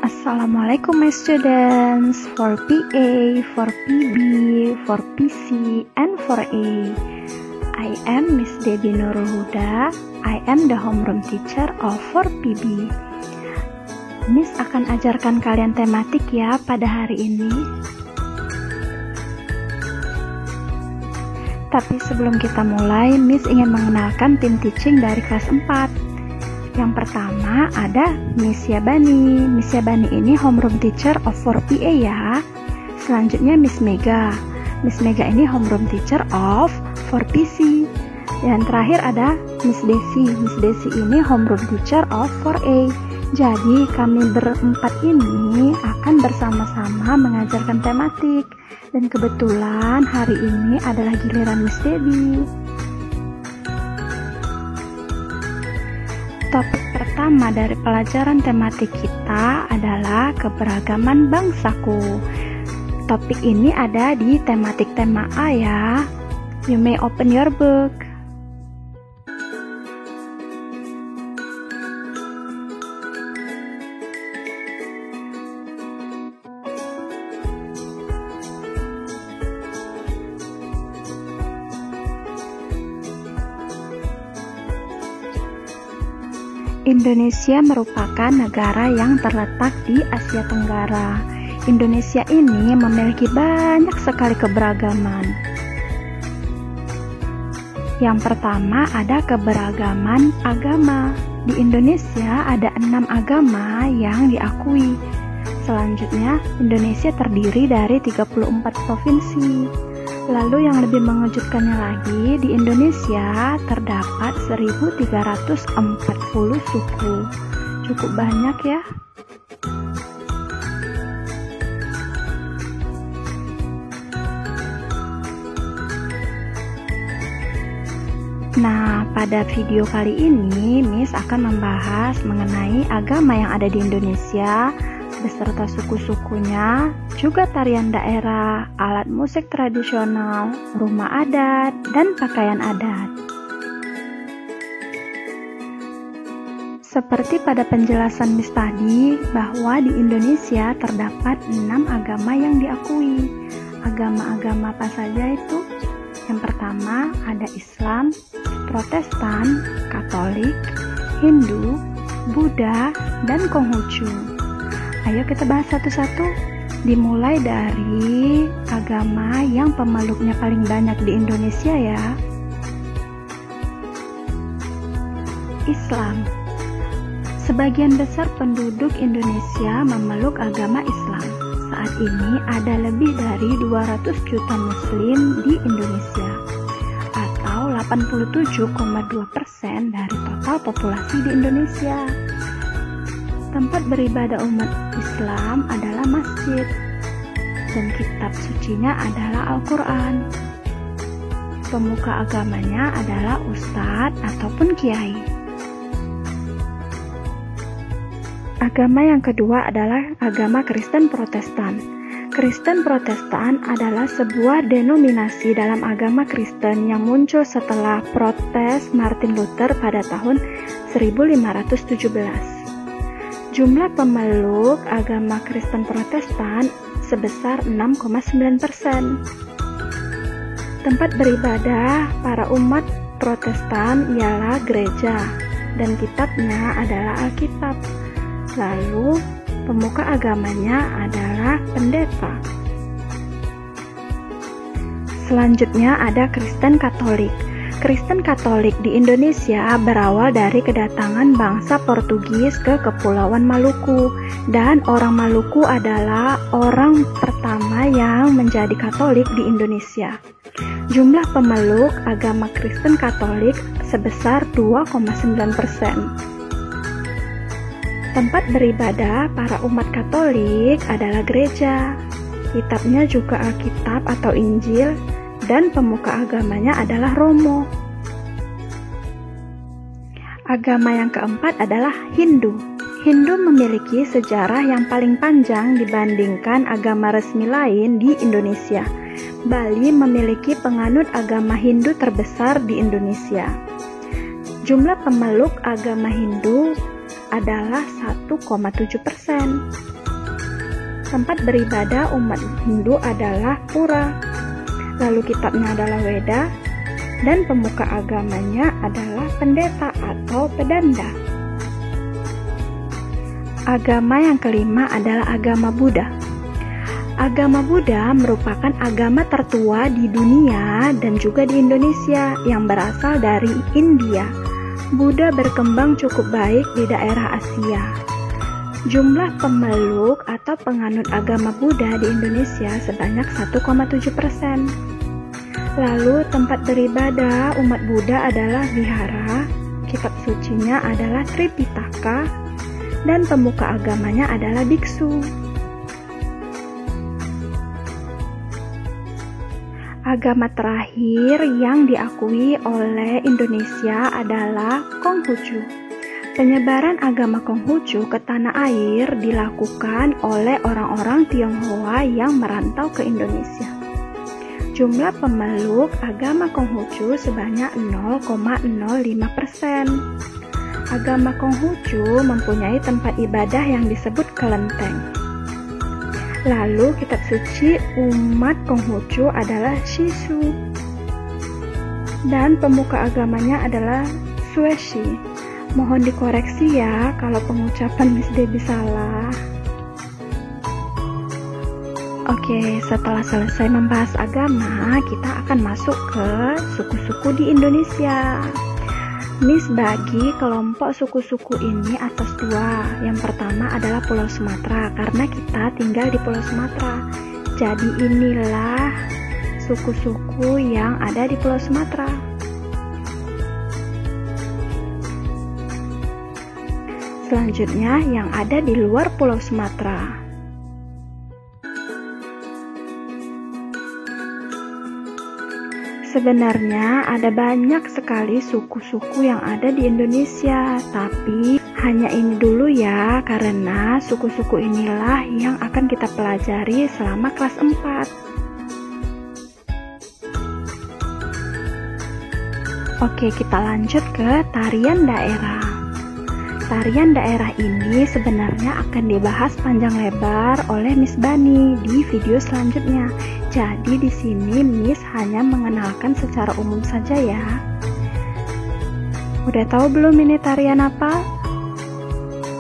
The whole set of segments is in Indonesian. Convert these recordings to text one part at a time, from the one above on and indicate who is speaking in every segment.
Speaker 1: Assalamualaikum my students, for PA, for PB, for PC, and for A. I am Miss Debbie Nurul Huda. I am the homeroom teacher of for PB. Miss akan ajarkan kalian tematik ya pada hari ini. Tapi sebelum kita mulai, Miss ingin mengenalkan tim teaching dari kelas 4. Yang pertama ada Miss Yabani. Miss Yabani ini homeroom teacher of 4PA ya. Selanjutnya Miss Mega. Miss Mega ini homeroom teacher of 4PC. Dan terakhir ada Miss Desi. Miss Desi ini homeroom teacher of 4A. Jadi kami berempat ini akan bersama-sama mengajarkan tematik. Dan kebetulan hari ini adalah giliran Miss Debbie. Topik pertama dari pelajaran tematik kita adalah keberagaman bangsaku. Topik ini ada di tematik tema A ya. You may open your book. Indonesia merupakan negara yang terletak di Asia Tenggara. Indonesia ini memiliki banyak sekali keberagaman. Yang pertama ada keberagaman agama. Di Indonesia ada 6 agama yang diakui. Selanjutnya, Indonesia terdiri dari 34 provinsi. Lalu yang lebih mengejutkannya lagi, di Indonesia terdapat 1340 suku. Cukup banyak ya. Nah, pada video kali ini Miss akan membahas mengenai agama yang ada di Indonesia beserta suku-sukunya, juga tarian daerah, alat musik tradisional, rumah adat, dan pakaian adat. Seperti pada penjelasan Miss tadi, bahwa di Indonesia terdapat 6 agama yang diakui. Agama-agama apa saja itu? Yang pertama ada Islam, Protestan, Katolik, Hindu, Buddha, dan Konghucu. Ayo kita bahas satu-satu. Dimulai dari agama yang pemeluknya paling banyak di Indonesia ya. Islam. Sebagian besar penduduk Indonesia memeluk agama Islam. Saat ini ada lebih dari 200 juta muslim di Indonesia, atau 87,2% dari total populasi di Indonesia. Tempat beribadah umat Islam adalah masjid, dan kitab sucinya adalah Al-Quran. Pemuka agamanya adalah ustadz ataupun kiai. Agama yang kedua adalah agama Kristen Protestan. Kristen Protestan adalah sebuah denominasi dalam agama Kristen yang muncul setelah protes Martin Luther pada tahun 1517. Jumlah pemeluk agama Kristen Protestan sebesar 6,9%. Tempat beribadah para umat Protestan ialah gereja, dan kitabnya adalah Alkitab. Lalu, pemuka agamanya adalah pendeta. Selanjutnya ada Kristen Katolik. Kristen Katolik di Indonesia berawal dari kedatangan bangsa Portugis ke Kepulauan Maluku, dan orang Maluku adalah orang pertama yang menjadi Katolik di Indonesia. Jumlah pemeluk agama Kristen Katolik sebesar 2,9%. Tempat beribadah para umat Katolik adalah gereja. Kitabnya juga Alkitab atau Injil, dan pemuka agamanya adalah Romo. Agama yang keempat adalah Hindu. Hindu memiliki sejarah yang paling panjang dibandingkan agama resmi lain di Indonesia. Bali memiliki penganut agama Hindu terbesar di Indonesia. Jumlah pemeluk agama Hindu adalah 1,7%. Tempat beribadah umat Hindu adalah pura. Lalu kitabnya adalah Weda, dan pemuka agamanya adalah pendeta atau pedanda. Agama yang kelima adalah agama Buddha. Agama Buddha merupakan agama tertua di dunia dan juga di Indonesia yang berasal dari India. Buddha berkembang cukup baik di daerah Asia. Jumlah pemeluk atau penganut agama Buddha di Indonesia sebanyak 1,7%. Lalu tempat beribadah umat Buddha adalah vihara, kitab sucinya adalah Tripitaka, dan pemuka agamanya adalah biksu. Agama terakhir yang diakui oleh Indonesia adalah Konghucu. Penyebaran agama Konghucu ke tanah air dilakukan oleh orang-orang Tionghoa yang merantau ke Indonesia. Jumlah pemeluk agama Konghucu sebanyak 0,05%. Agama Konghucu mempunyai tempat ibadah yang disebut kelenteng. Lalu kitab suci umat Konghucu adalah Shisu, dan pemuka agamanya adalah Sueshi. Mohon dikoreksi ya kalau pengucapan Miss Debbie salah. Oke, setelah selesai membahas agama, kita akan masuk ke suku-suku di Indonesia. Miss bagi kelompok suku-suku ini atas dua. Yang pertama adalah Pulau Sumatera, karena kita tinggal di Pulau Sumatera. Jadi inilah suku-suku yang ada di Pulau Sumatera. Selanjutnya yang ada di luar Pulau Sumatera. Sebenarnya ada banyak sekali suku-suku yang ada di Indonesia, tapi hanya ini dulu ya, karena suku-suku inilah yang akan kita pelajari selama kelas 4. Oke, kita lanjut ke tarian daerah. Tarian daerah ini sebenarnya akan dibahas panjang lebar oleh Miss Bani di video selanjutnya. Jadi di sini Miss hanya mengenalkan secara umum saja ya. Udah tahu belum ini tarian apa?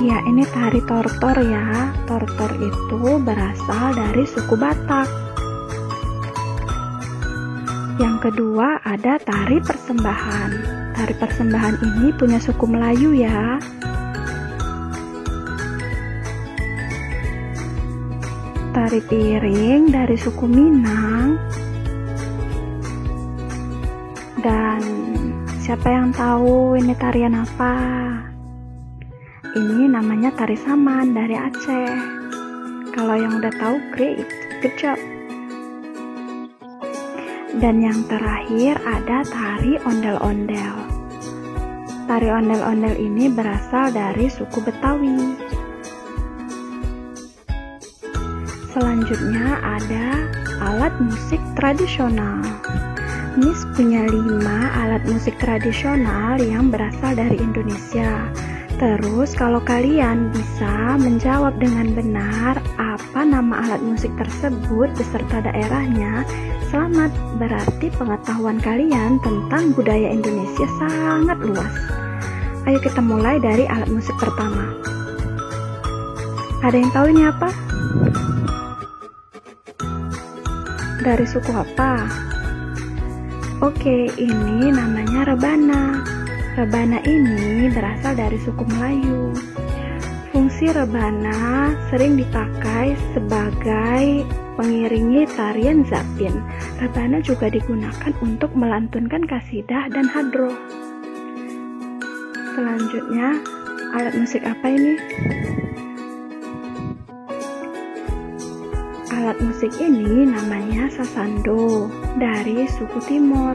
Speaker 1: Ya, ini tari tortor ya. Tortor itu berasal dari suku Batak. Yang kedua ada tari persembahan. Tari persembahan ini punya suku Melayu ya. Tari piring dari suku Minang. Dan siapa yang tahu ini tarian apa? Ini namanya tari saman dari Aceh. Kalau yang udah tahu, great, good job. Dan yang terakhir ada tari ondel-ondel. Tari ondel-ondel ini berasal dari suku Betawi. Selanjutnya ada alat musik tradisional. Miss punya 5 alat musik tradisional yang berasal dari Indonesia. Terus kalau kalian bisa menjawab dengan benar apa nama alat musik tersebut beserta daerahnya, selamat, berarti pengetahuan kalian tentang budaya Indonesia sangat luas. Ayo kita mulai dari alat musik pertama. Ada yang tahu ini apa? Dari suku apa? Oke, ini namanya rebana. Rebana ini berasal dari suku Melayu. Fungsi rebana sering dipakai sebagai mengiringi tarian zapin. Rebana juga digunakan untuk melantunkan kasidah dan hadroh. Selanjutnya, alat musik apa ini? Alat musik ini namanya sasando dari suku Timor.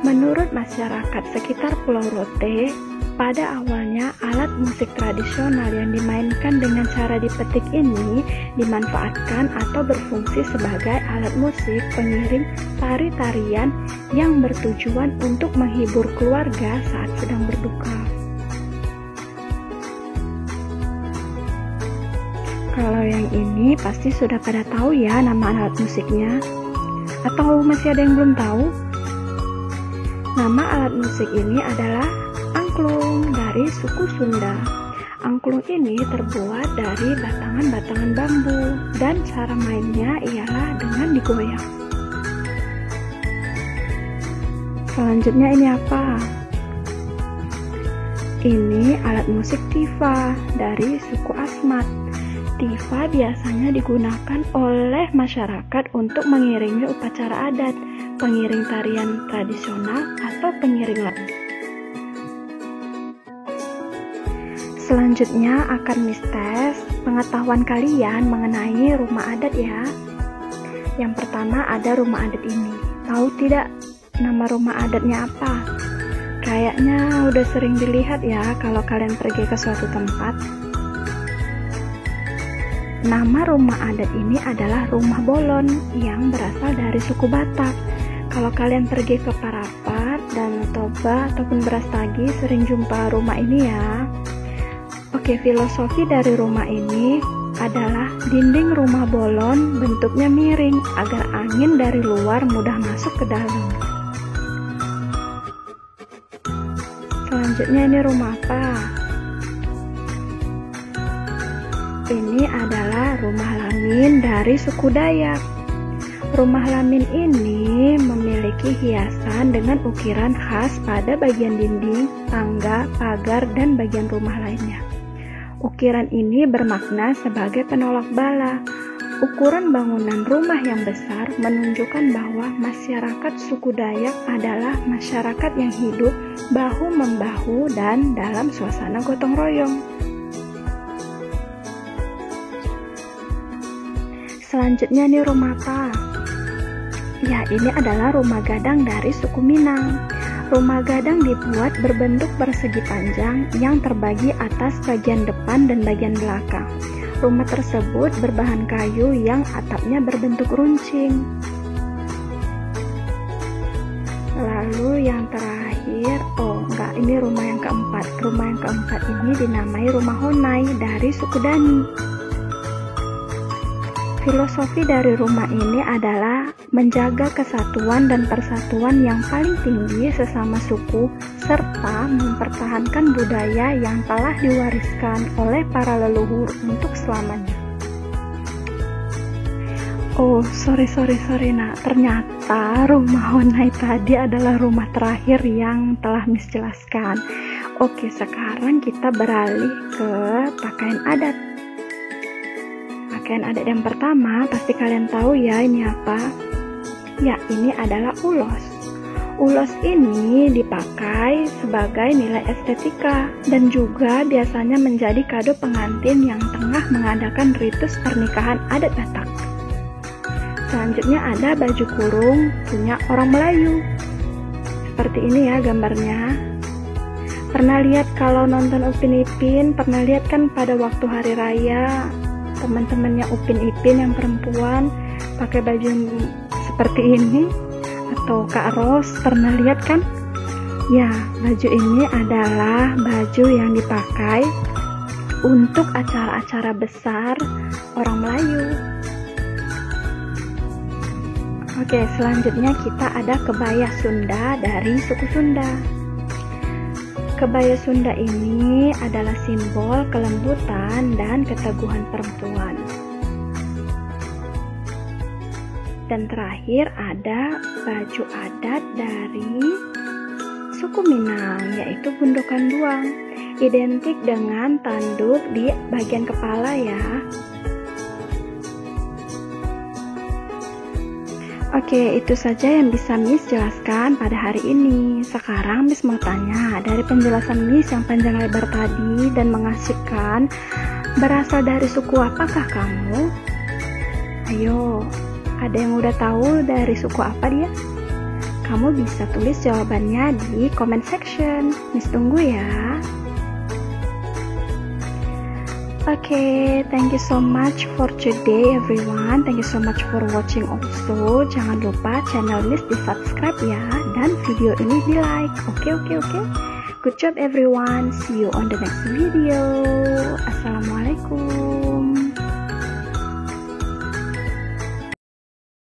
Speaker 1: Menurut masyarakat sekitar Pulau Rote, pada awalnya alat musik tradisional yang dimainkan dengan cara dipetik ini dimanfaatkan atau berfungsi sebagai alat musik pengiring tari-tarian yang bertujuan untuk menghibur keluarga saat sedang berduka. Kalau yang ini pasti sudah pada tahu ya nama alat musiknya. Atau masih ada yang belum tahu? Nama alat musik ini adalah angklung dari suku Sunda. Angklung ini terbuat dari batangan-batangan bambu dan cara mainnya ialah dengan digoyang. Selanjutnya ini apa? Ini alat musik tifa dari suku Asmat. Tifa biasanya digunakan oleh masyarakat untuk mengiringi upacara adat, pengiring tarian tradisional, atau pengiring lagu. Selanjutnya akan Miss tes pengetahuan kalian mengenai rumah adat ya. Yang pertama ada rumah adat ini. Tahu tidak nama rumah adatnya apa? Kayaknya udah sering dilihat ya kalau kalian pergi ke suatu tempat. Nama rumah adat ini adalah Rumah Bolon yang berasal dari suku Batak. Kalau kalian pergi ke Parapat dan Toba ataupun Brastagi sering jumpa rumah ini ya. Oke, filosofi dari rumah ini adalah dinding rumah bolon bentuknya miring agar angin dari luar mudah masuk ke dalam. Selanjutnya ini rumah apa? Ini adalah rumah lamin dari suku Dayak. Rumah lamin ini memiliki hiasan dengan ukiran khas pada bagian dinding, tangga, pagar, dan bagian rumah lainnya. Ukiran ini bermakna sebagai penolak bala. Ukuran bangunan rumah yang besar menunjukkan bahwa masyarakat suku Dayak adalah masyarakat yang hidup bahu-membahu dan dalam suasana gotong royong. Selanjutnya ini rumah apa? Ya, ini adalah rumah gadang dari suku Minang. Rumah gadang dibuat berbentuk persegi panjang yang terbagi atas bagian depan dan bagian belakang. Rumah tersebut berbahan kayu yang atapnya berbentuk runcing. Lalu yang terakhir, ini rumah yang keempat. Rumah yang keempat ini dinamai rumah Honai dari suku Dani. Filosofi dari rumah ini adalah menjaga kesatuan dan persatuan yang paling tinggi sesama suku, serta mempertahankan budaya yang telah diwariskan oleh para leluhur untuk selamanya. Oh, sorry nak, ternyata rumah Honai tadi adalah rumah terakhir yang telah Miss jelaskan. Oke, sekarang kita beralih ke pakaian adat. Pakaian adat yang pertama pasti kalian tahu ya, ini apa? Ya, ini adalah ulos. Ulos ini dipakai sebagai nilai estetika dan juga biasanya menjadi kado pengantin yang tengah mengadakan ritus pernikahan adat Batak. Selanjutnya ada baju kurung punya orang Melayu. Seperti ini ya gambarnya. Pernah lihat kalau nonton Upin Ipin, pernah lihat kan pada waktu hari raya teman-temannya Upin Ipin yang perempuan pakai baju seperti ini, atau Kak Ros pernah lihat kan? Ya, baju ini adalah baju yang dipakai untuk acara-acara besar orang Melayu. Oke, selanjutnya kita ada kebaya Sunda dari suku Sunda. Kebaya Sunda ini adalah simbol kelembutan dan keteguhan perempuan. Dan terakhir ada baju adat dari suku Minang, yaitu gundukan duang, identik dengan tanduk di bagian kepala ya. Oke, itu saja yang bisa Miss jelaskan pada hari ini. Sekarang Miss mau tanya, dari penjelasan Miss yang panjang lebar tadi dan mengasihkan, berasal dari suku apakah kamu? Ayo, ada yang udah tahu dari suku apa dia? Kamu bisa tulis jawabannya di comment section. Miss tunggu ya. Oke, thank you so much for today everyone. Thank you so much for watching also. Jangan lupa channel Miss di subscribe ya, dan video ini di like. Oke. Good job everyone. See you on the next video. Assalamualaikum.